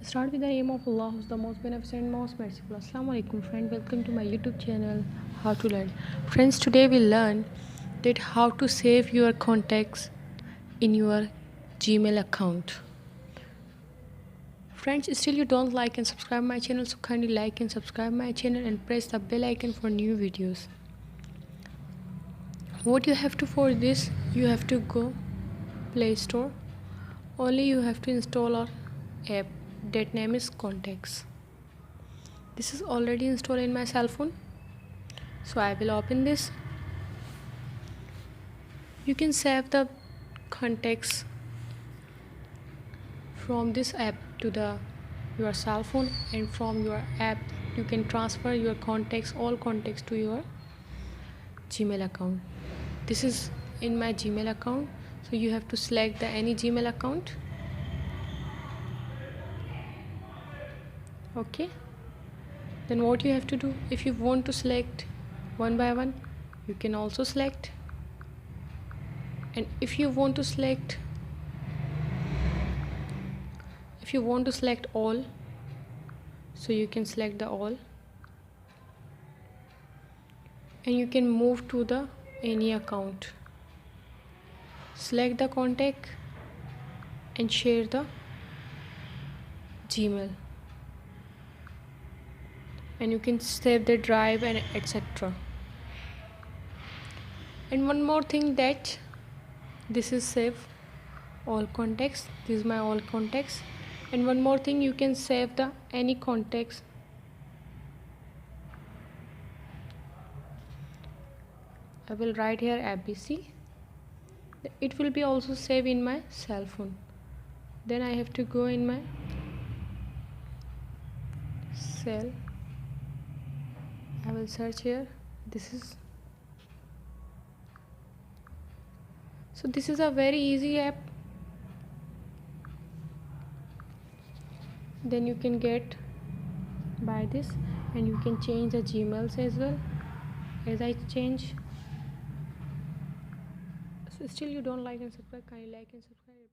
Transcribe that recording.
Start with the name of Allah, who's the most beneficent, most merciful. Assalamu alaikum, friend. Welcome to my YouTube channel, How to Learn. Friends, today we'll learn that how to save your contacts in your Gmail account. Friends, still you don't like and subscribe my channel, so kindly like and subscribe my channel and press the bell icon for new videos. What you have to for this, you have to go Play Store. Only you have to install our app that name is Contacts. This is already installed in my cell phone, so I will open this. You can save the contacts from this app to your cell phone, and from your app you can transfer your all contacts to your Gmail account. This is in my Gmail account, so you have to select any Gmail account. Okay, then what you have to do, if you want to select one by one, you can also select, and if you want to select all, so you can select the all, and you can move to the any account, select the contact and share the Gmail, and you can save the drive and etc. And one more thing, that this is save all contacts. This is my all contacts. And one more thing, you can save any contacts. I will write here ABC. It will be also saved in my cell phone. Then I have to go in my cell. I will search here. This is a very easy app. Then you can get by this, and you can change the Gmails as well as I change. So still you don't like and subscribe, kindly like and subscribe.